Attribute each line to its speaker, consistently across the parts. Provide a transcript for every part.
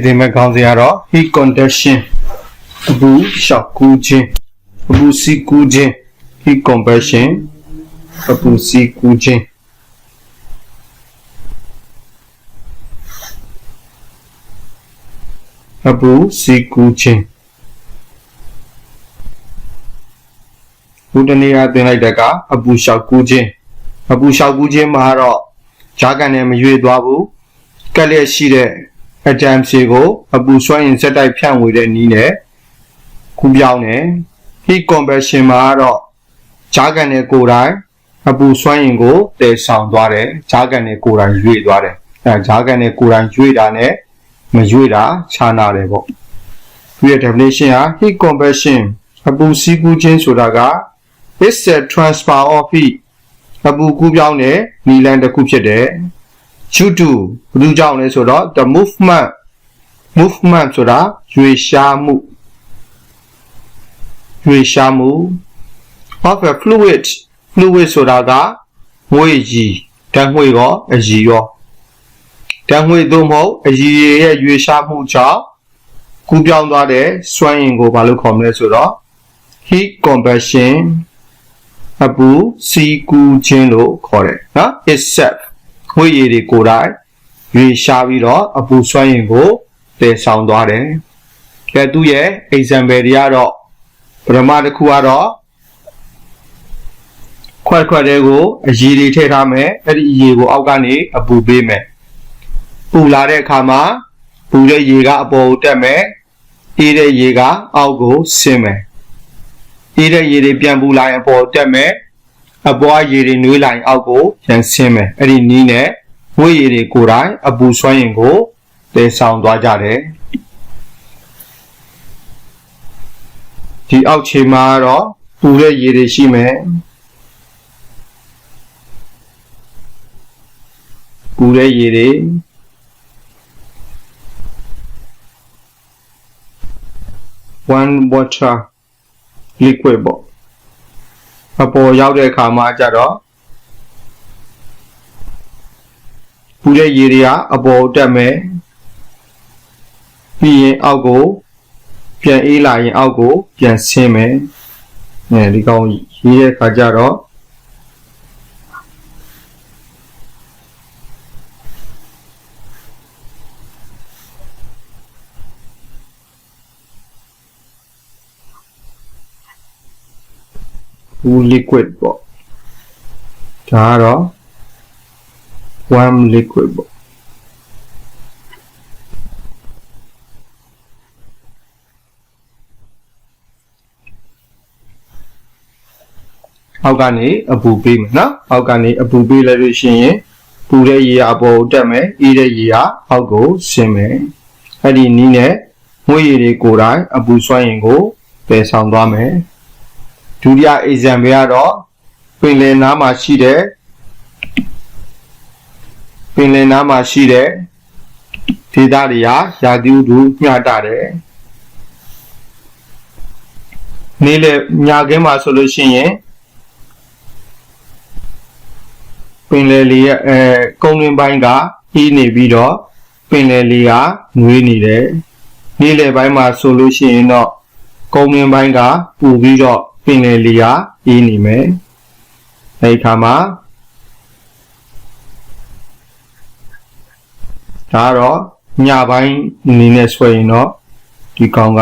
Speaker 1: ဒီမဲ့ခေါင်းစဉ်ကတော့ heat conduction အပူလျှောက်ကူးခြင်းအပူစီးကူးခြင်း heat conversion အပူစီးကူးခြင်းအပူစီးကူးခြင်းဘုဒ္ဓနေရာသင်လိုက်တဲ့ကအပူလျှောက်ကူးခြင်းအပူလျှောက်ကူးခြင်းမှာတော့ဂျာကန်နဲ့မရွေသွားဘူးကက်လျက်ရှိတဲ့အတမ်စီကိုအပူစွမ်းအင်စက်တိုက်ဖြန့်ဝေတဲ့နည်းနဲ့ကူးပြောင်းတယ် heat conversion မှာတော့ဂျာကန်နဲ့ကိုယ်တိုင်အပူစွမ်းအင်ကိုတည်ဆောင်သွားတယ်ဂျာကန်နဲ့ကိုယ်တိုင်ရွေ့သွားတယ်အဲဂျာကန်နဲ့ကိုယ်တိုင်ရွေ့တာနဲ့မရွေ့တာခြားနာတယ်ပေါ့သူရဲ့ definition ဟာ heat conversion အပူစီးကူးခြင်းဆိုတာက is a transfer of heat အပူကူးပြောင်းတဲ့နည်းလမ်းတစ်ခုဖြစ်တယ် due to ဘယ်သူကြောင့်လဲဆိုတော့ the movement ဆိုတာရွေ့ရှားမှု of a fluid ဆိုတာကငွေ့ရည်ဓာတ်ငွေ့ရောအရည်ရောဓာတ်ငွေ့သို့မဟုတ်အရည်ရဲ့ရွေ့ရှားမှုကြောင့်ကူးပြောင်းသွားတဲ့စွမ်းအင်ကိုဘာလို့ခေါ်မလဲဆိုတော့ heat conversion အပူစီးကူးခြင်းလို့ခေါ်တယ်နော် itself ငွေ့ရည်တွေကိုယ်တိုင်ရွေ့ရှားပြီးတော့အပူစွမ်းအင်ကိုတည်ဆောင်သွားတယ်။ဒါသူရဲ့ example တွေကတော့ပထမတစ်ခုကတော့ခွက်တွေကိုအရည်တွေထည့်ထားမယ်အဲ့ဒီအရည်ကိုအောက်ကနေအပူပေးမယ်ပူလာတဲ့အခါမှာပူတဲ့ရေကအပေါ်ကိုတက်မယ်အေးတဲ့ရေကအောက်ကိုဆင်းမယ်အေးတဲ့ရေတွေပြန်ပူလာရင်အပေါ်တက်မယ်အပေါ်ရေတွေနွေးလာရင်အောက်ကိုပြန်ဆင်းမယ်အဲ့ဒီနည်းနဲ့ငွေ့ရည်တွေကိုယ်တိုင်အပူစွမ်းအင်ကိုတည်ဆောင်သွားကြတယ်ဒီအောက်ခြေမှာတော့ပူတဲ့ရေတွေရှိမယ်ပူတဲ့ရေတွေone water liquid ပေါ့အပေါ်ရောက်တဲ့အခါမှာကျတော့ပူတဲ့ရေတွေကအပေါ်တက်မယ်ပြီးရင်အောက်ကိုပြန်အေးလာရင်အောက်ကိုပြန်ဆင်းမယ်ဒီကောင်ရေးတဲ့အခါကျတော့liquid ပေါ့ဒါကတော့ warm liquid ပေါ့အောက်ကနေအပူပေးမယ်နော်အောက်ကနေအပူပေးလိုက်လို့ရှိရင်ပူတဲ့ရေအပေါ်ကိုတက်မယ်အေးတဲ့ရေကအောက်ကိုဆင်းမယ်အဲ့ဒီနည်းနဲ့ငွေ့ရည်တွေကိုယ်တိုင်အပူစွမ်းအင်ကိုပယ်ဆောင်သွားမယ်ဒုတိယ example ကတော့ပင်လယ်နားမှာရှိတဲ့ဒေသတွေကရာသီဥတုမျှတတယ်နေ့လေညခင်းမှာဆိုလို့ရှိရင်ပင်လယ်လေကုန်းတွင်းပိုင်းကအေးနေပြီးတော့ပင်လယ်လေကနွေးနေတယ်နေ့လယ်ပိုင်းမှာဆိုလို့ရှိရင်တော့ကုန်းတွင်းပိုင်းကပူပြီးတော့ပင်လယ်လေကအေးနေမယ်အဲဒီခါမှာဒါတော့ညပိုင်းအနေနဲ့ဆွဲရင်တော့ဒီကောင်က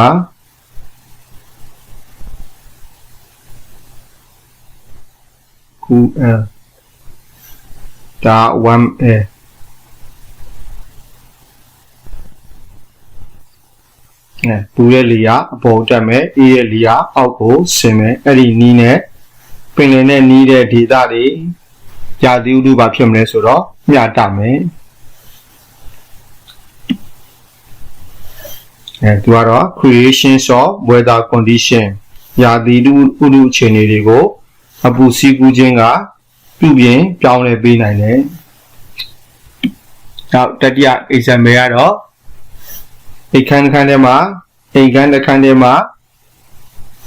Speaker 1: coolဒါ warm air ပူတဲ့လေကအပေါ်တက်မယ်အေးတဲ့လေကအောက်ကိုဆင်းမယ်အဲ့ဒီနီးနဲ့ပင်လယ်နဲ့နီးတဲ့ဒေသတွေရာသီဥတုဘာဖြစ်မလဲဆိုတော့မျှတမယ်သူကတော့ creation of weather condition ရာသီဥတုအခြေအနေတွေကိုအပူစီးကူးခြင်းကပြုပြင်ပြောင်းလဲပေးနိုင်တယ်နောက်တတိယ example ကတော့အိမ်ခန်းတစ်ခန်းထဲမှာ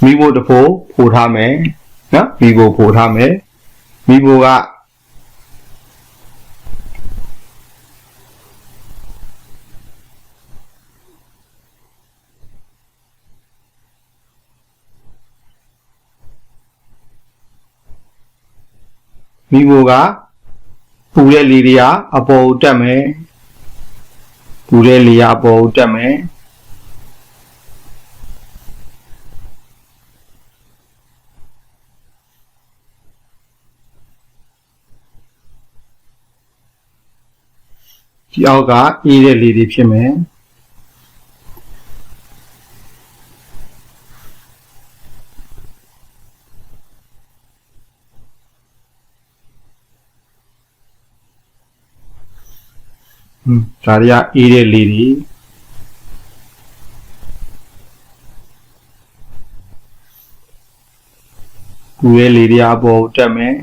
Speaker 1: မိဖို့တဖို့ဖိုထားမယ်နော်မိဖို့ဖိုထားမယ်မိဖို့က မိဘကပူတဲ့လေတွေကအပေါ်ကိုတက်မယ်ပူတဲ့လေကအပေါ်ကိုတက်မယ်ဒီအောက်ကအေးတဲ့လေတွေဖြစ်မယ်ဒါတွေကအေးတဲ့လေတွေပူတဲ့လေတွေအပေါ်ကိုတက်မယ်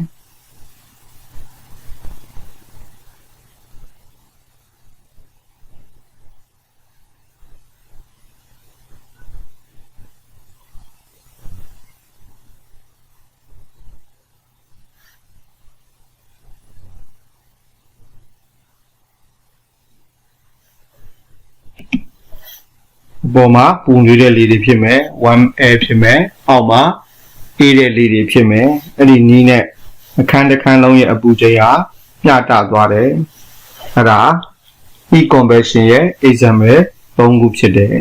Speaker 1: အပေါ်မှာပူနေတဲ့လေတွေဖြစ်မယ် 1air ဖြစ်မယ်အောက်မှာအေးတဲ့လေတွေဖြစ်မယ်အဲ့ဒီနီးနဲ့အခန်းတစ်ခန်းလုံးရဲ့အပူချိန်ဟာမျှတသွားတယ်အဲ့ဒါ heat convection ရဲ့ example ၃ခုဖြစ်တယ်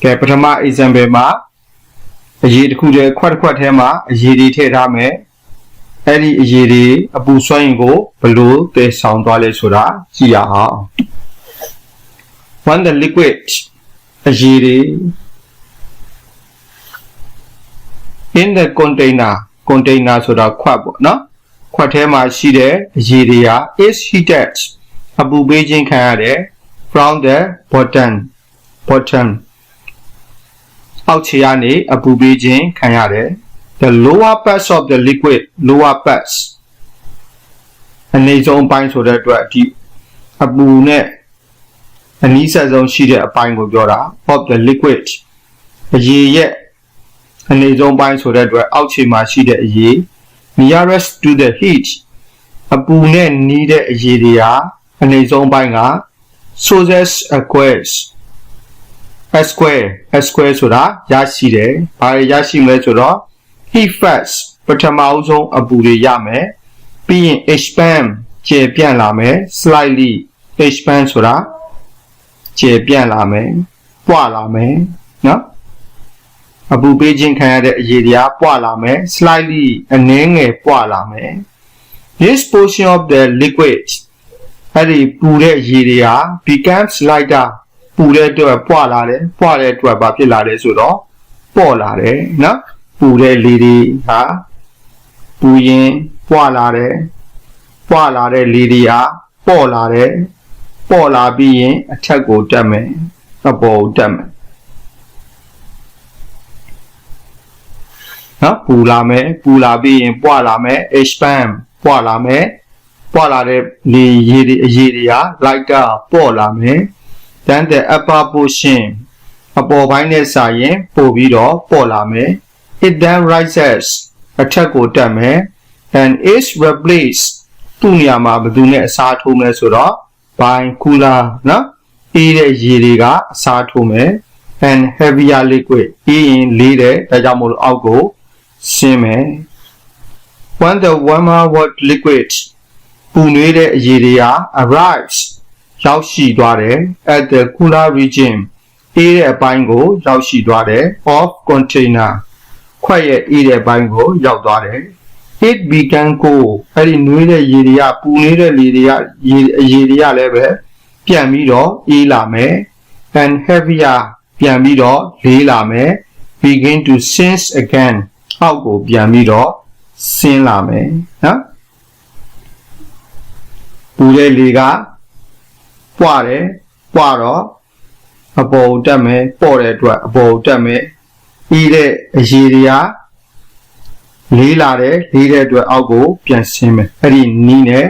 Speaker 1: ကဲပထမ example မှာအရေတစ်ခုတည်းခွက်တစ်ခွက်ထဲမှာအရေတွေထည့်ထားမယ်အဲ့ဒီအရေတွေအပူစွမ်းအင်ကိုဘယ်လိုသယ်ဆောင်သွားလဲဆိုတာကြည့်ရအောင် When the liquid အရေတွေ in the container ဆိုတာခွက်ပေါ့နော်ခွက်ထဲမှာရှိတဲ့အရေတွေဟာ is heated အပူပေးခြင်းခံရတယ် from the bottom အောက်ခြေကနေအပူပေးခြင်းခံရတယ်The lower parts of the liquid, lower parts အနေဆုံးပိုင်းဆိုတဲ့အတွက်ဒီအပူနဲ့အနီးဆက်ဆုံးရှိတဲ့အပိုင်းကိုပြောတာ of the liquid အရေရဲ့အနေဆုံးပိုင်းဆိုတဲ့အတွက်အောက်ခြေမှာရှိတဲ့အရေ nearest to the heat အပူနဲ့နီးတဲ့အရေတွေဟာအနေဆုံးပိုင်းက sources aqueous s square ဆိုတာရရှိတယ်ဘာရရှိမလဲဆိုတော့heat first ပထမအဆုံးအပူတွေရမယ်ပြီးရင် expand ကျေပြန့်လာမယ် slightly expand ဆိုတာကျေပြန့်လာမယ်ပွားလာမယ်နော်အပူပေးခြင်းခံရတဲ့အရေတွေကပွားလာမယ် slightly အနည်းငယ်ပွားလာမယ် this portion of the liquid အဲ့ဒီပူတဲ့အရေတွေက becomes lighter ပူတဲ့အတွက်ပွားလာတယ်ပွားတဲ့အတွက်ဘာဖြစ်လာလဲဆိုတော့ပေါ့လာတယ်နော်ပူတဲ့လေတွေဟာပူရင်ပွားလာတယ်ပွားလာတဲ့လေတွေဟာပေါ့လာတယ်ပေါ့လာပြီးရင်အထက်ကိုတက်မယ်အပေါ်ကိုတက်မယ်နော်ပူလာမယ်ပူလာပြီးရင်ပွားလာမယ် expand ပွားလာမယ်ပွားလာတဲ့လေရေတွေအရေတွေဟာ lighter ပေါ့လာမယ် then the upper portion အပေါ်ပိုင်းနဲ့စာရင်ပို့ပြီးတော့ပေါ့လာမယ်It then rises အထက်ကိုတက်မယ် and is replaced သူ့နေရာမှာဘယ်သူနဲ့အစားထိုးမလဲဆိုတော့ by cooler နော်အေးတဲ့ရေတွေကအစားထိုးမယ် and heavier liquid အေးရင်လေးတဲ့ဒါကြောင့်မို့လို့အောက်ကိုရှင်းမယ် when the warmer water liquid ပူနွေးတဲ့အရေတွေက arrives ရောက်ရှိသွားတယ် at the cooler region အေးတဲ့အပိုင်းကိုရောက်ရှိသွားတယ် of containerခွက်ရဲ့အေးတဲ့ဘိုင်းကိုရောက်သွားတယ် it began cool အဲ့ဒီနွေးတဲ့ရေတွေကပူနေတဲ့လေတွေကရေတွေကလည်းပဲပြန်ပြီးတော့အေးလာမယ် and heavier ပြန်ပြီးတော့လေးလာမယ် begin to sink again အောက်ကိုပြန်ပြီးတော့ဆင်းလာမယ်နော်ပူတဲ့လေကပွားတယ်ပွားတော့အပေါ်ကိုတက်မယ်ပေါ့တဲ့အတွက်အပေါ်ကိုတက်မယ်အေးတဲ့အရေတွေကလေးလာတယ်လေးတဲ့အတွက်အောက်ကိုပြန်ဆင်းမယ်အဲ့ဒီနီးနဲ့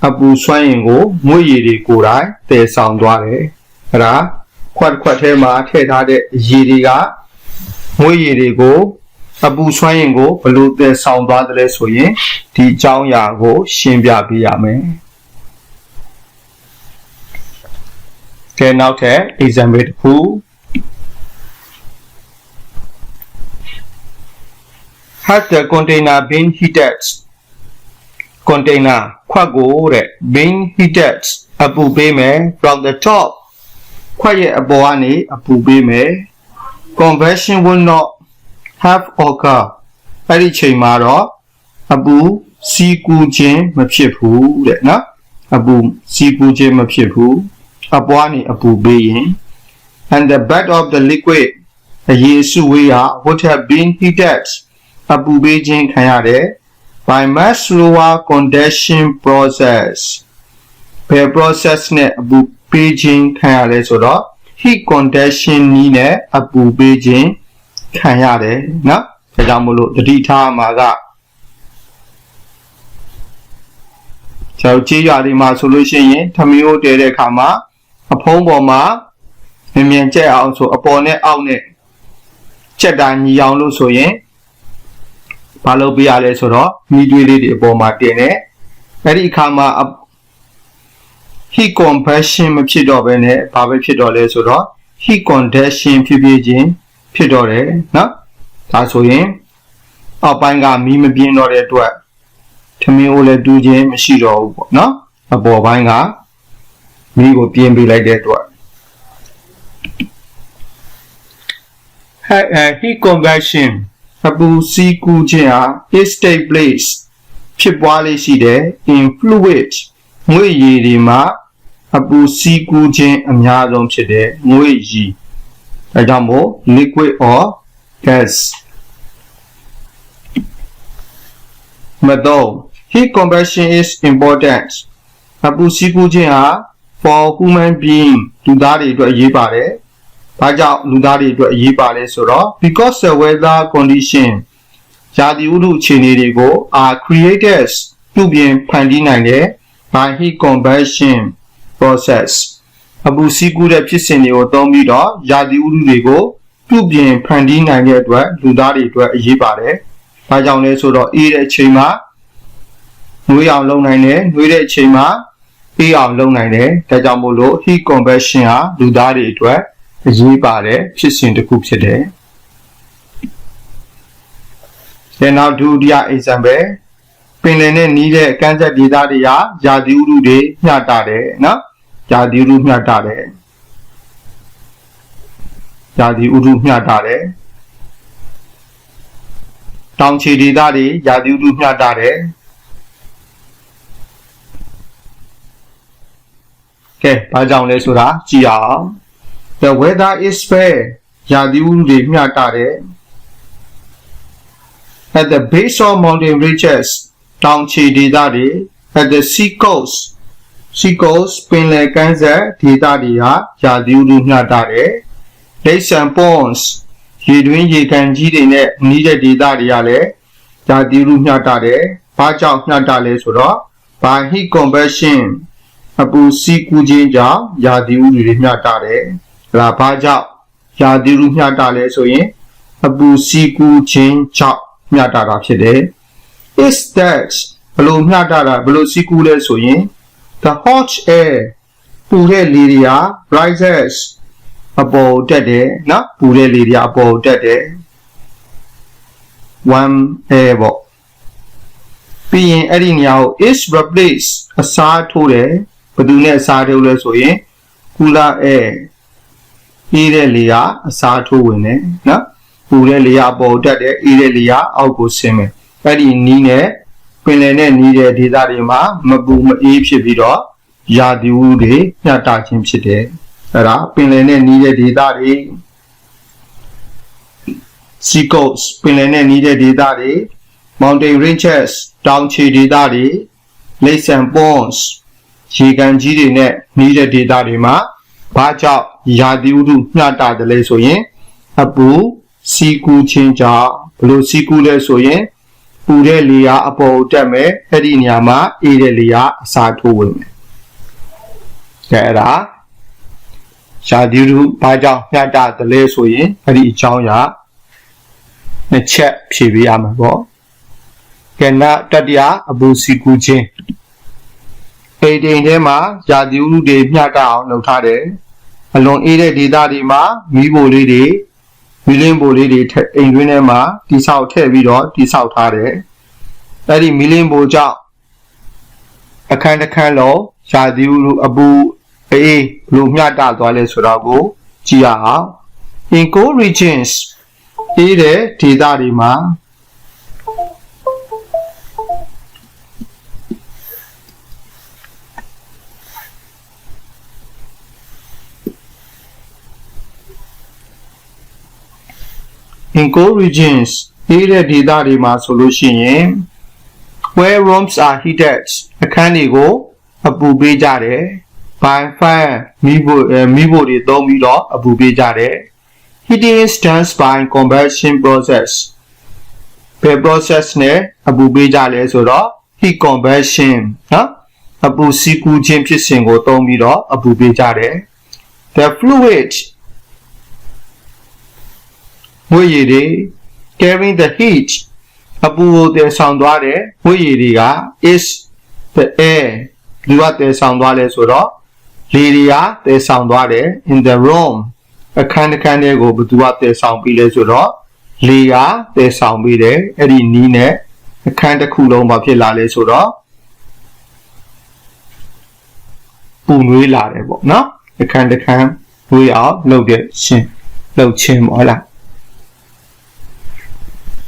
Speaker 1: အပူစွမ်းအင်ကိုမွေ့ရည်တွေကိုယ်တိုင်တည်ဆောင်သွားတယ်အဲ့ဒါခွက်ထဲမှာထည့်ထားတဲ့အရေတွေကမွေ့ရည်တွေကိုအပူစွမ်းအင်ကိုဘယ်လိုတည်ဆောင်သွားသလဲဆိုရင်ဒီအကြောင်းအရာကိုရှင်းပြပေးရမယ်ကဲနောက်ထပ် example တစ်ခု has the container been heated container ခွက်ကိုတဲ့ been heated အပူပေးမယ် from the top ခွက်ရဲ့အပေါ်ကနေအပူပေးမယ် convection will not have occur အဲ့ဒီချိန်မှာတော့အပူစီးကူးခြင်းမဖြစ်ဘူးတဲ့နော်အပူစီးကူးခြင်းမဖြစ်ဘူးအပေါ်ကနေအပူပေးရင် and the bed of the liquid အရည်စုဝေးဟာ would have been heated အပူပေးခြင်းခံရတယ် by much slower condension process ဘယ် process နဲ့အပူပေးခြင်းခံရလဲဆိုတော့ heat condension နည်းနဲ့အပူပေးခြင်းခံရတယ်နော်ဒါကြောင့်မို့လို့တတိထားမှာကကျွန်တော်ကြေးရွာတွေမှာဆိုလို့ရှိရင်ထမင်းကိုတဲတဲ့အခါမှာအဖုံးပေါ်မှာမြင်ကျက်အောင်ဆိုအပေါ်နဲ့အောက်နဲ့ချက်တာညီအောင်လို့ဆိုရင်ဘာလုပ်ပြရလဲဆိုတော့မိတွေးလေးတွေအပေါ်မှာတင်တယ်အဲ့ဒီအခါမှာ heat compression မဖြစ်တော့ဘဲနဲ့ဘာပဲဖြစ်တော့လဲဆိုတော့ heat condension ဖြစ်ခြင်းဖြစ်တော့တယ်နော်ဒါဆိုရင်အောက်ပိုင်းကမီးမပြင်းတော့တဲ့အတွက်ထမင်းကိုလည်းတူးခြင်းမရှိတော့ဘူးပေါ့နော်အပေါ်ပိုင်းကမီးကိုပြင်းပေးလိုက်တဲ့အတွက် heat convection အပူစီးကူးခြင်းဟာ is take place ဖြစ်ပွားလေးရှိတယ် in fluid ငွေရည်တွေမှာအပူစီးကူးခြင်းအများဆုံးဖြစ်တယ်ငွေရည်ဒါကြောင့်မို့ liquid or gas method heat conversion is important အပူစီးကူးခြင်းဟာ for human being လူသားတွေအတွက်အရေးပါတယ်ဘာကြောင့်လူသားတွေအတွက်အရေးပါလဲဆိုတော့ because the weather condition ရာသီဥတုအခြေအနေတွေကို are created ပြုပြင်ဖန်တီးနိုင်တယ် by heat conversion process အပူစီးကူးတဲ့ဖြစ်စဉ်တွေကိုသုံးပြီးတော့ရာသီဥတုတွေကိုပြုပြင်ဖန်တီးနိုင်တဲ့အတွက်လူသားတွေအတွက်အရေးပါတယ်ဘာကြောင့်လဲဆိုတော့အေးတဲ့အချိန်မှာနှွေးအောင်လုပ်နိုင်တယ်နှွေးတဲ့အချိန်မှာအေးအောင်လုပ်နိုင်တယ်ဒါကြောင့်မို့လို့ heat conversion ဟာလူသားတွေအတွက်အရေးပါတဲ့ဖြစ်စဉ်တစ်ခုဖြစ်တယ် Then now do the example ပင်လယ်နဲ့နီးတဲ့ကမ်းခြေဒေသတွေဟာရာသီဥတုတွေမျှတတယ်နော်ရာသီဥတုမျှတတယ်ရာသီဥတုမျှတတယ်တောင်ခြေဒေသတွေရာသီဥတုမျှတတယ်ကဲဘာကြောင့်လဲဆိုတာကြည့်အောင် The weather is fair ရာသီဥတုတွေမျှတတယ် At the base of mountain ranges တောင်ခြေဒေသတွေ At the sea coast ပင်လယ်ကမ်းစပ်ဒေသတွေဟာရာသီဥတုမျှတတယ် Lakes and ponds ရေတွင်းရေကန်ကြီးတွေနဲ့နီးတဲ့ဒေသတွေကလည်းရာသီဥတုမျှတတယ်ဘာကြောင့်မျှတလဲဆိုတော့ by heat conversion အပူစီးကူးခြင်းကြောင့်ရာသီဥတုတွေမျှတတယ်ဒါဘာကြောင့်ရာသီဥတုမျှတလဲဆိုရင်အပူစီးကူးခြင်းကြောင့်မျှတတာဖြစ်တယ် is that ဘလို့မျှတတာဘလို့စီးကူးလဲဆိုရင် the hot air ပူတဲ့လေတွေက rises အပေါ်တက်တယ်နော်ပူတဲ့လေတွေအပေါ်တက်တယ် warm air ပေါ့ပြီးရင်အဲ့ဒီနေရာကို is replace အစားထိုးတယ်ဘယ်သူနဲ့အစားထိုးလဲဆိုရင် cooler air အေးတဲ့လေကအစားထိုးဝင်တယ်နော်ပူတဲ့လေကအပေါ်တက်တယ်အေးတဲ့လေကအောက်ကိုဆင်းမယ်အဲ့ဒီနီးနဲ့ပင်လယ်နဲ့နီးတဲ့ဒေသတွေမှာမပူမအေးဖြစ်ပြီးတော့ရာသီဥတုတွေမျှတခြင်းဖြစ်တယ်အဲ့ဒါပင်လယ်နဲ့နီးတဲ့ဒေသတွေ sea coast ပင်လယ်နဲ့နီးတဲ့ဒေသတွေ mountain ranges တောင်ခြေဒေသတွေ lakes and ponds ရေကန်ကြီးတွေနဲ့နီးတဲ့ဒေသတွေမှာဘာကြောင့်ရာသီဥတုမျှတတယ်လဲဆိုရင်အပူစီးကူးခြင်းကြောင့်ဘလို့စီးကူးလဲဆိုရင်ပူတဲ့လေကအပေါ်တက်မယ်အဲ့ဒီနေရာမှာအေးတဲ့လေကအစားထိုးဝင်မယ်ကဲအဲ့ဒါရာသီဥတုဘာကြောင့်မျှတတယ်လဲဆိုရင်အဲ့ဒီအကြောင်းအရာနှစ်ချက်ဖြေပေးရမှာပေါ့ကဲနောက်တတိယအပူစီးကူးခြင်းအိမ်တိမ်ထဲမှာရာသီဥတုတွေမျှတအောင်လုပ်ထားတယ်အလွန်အေးတဲ့ဒေသတွေမှာမီးဖိုလေးတွေ မီလင်းဘိုလေးတွေအိမ်တွင်းထဲမှာတိဆောက်ထည့်ပြီးတော့တိဆောက်ထားတယ်အဲ့ဒီမီလင်းဘိုကြောင့်အခန်းတစ်ခန်းလုံးရာသီဥတုအပူအေးလိုမျှတသွားလဲဆိုတော့ကိုကြည့်ရအောင် in cold regions အေးတဲ့ဒေသတွေမှာin cold regions အေးတဲ့ဒေသတွေမှာဆိုလို့ရှိရင် where rooms are heated အခန်းတွေကိုအပူပေးကြတယ် by fan မီးဖိုတွေသုံးပြီးတော့အပူပေးကြတယ် heating is done by convection process ဘယ် process နဲ့အပူပေးကြလဲဆိုတော့ heat conversion နော်အပူစီးကူးခြင်းဖြစ်စဉ်ကိုသုံးပြီးတော့အပူပေးကြတယ် the fluid ဝိရည်တွေ carrying the heat အပူကိုတည်ဆောင်သွားတဲ့ဝိရည်တွေက is the air လူကတည်ဆောင်သွားလဲဆိုတော့လေတွေကတည်ဆောင်သွားတယ် in the room အခန်းတစ်ခန်းတွေကိုဘယ်သူကတည်ဆောင်ပြီးလဲဆိုတော့လေကတည်ဆောင်ပြီးတယ်အဲ့ဒီနီးနဲ့အခန်းတစ်ခုလုံးဘာဖြစ်လာလဲဆိုတော့ပူနွေးလာတယ်ပေါ့နော်အခန်းတစ်ခန်းနွေးအောင်လုပ်တဲ့ရှင်လုပ်ချင်းပေါ့ဟုတ်လား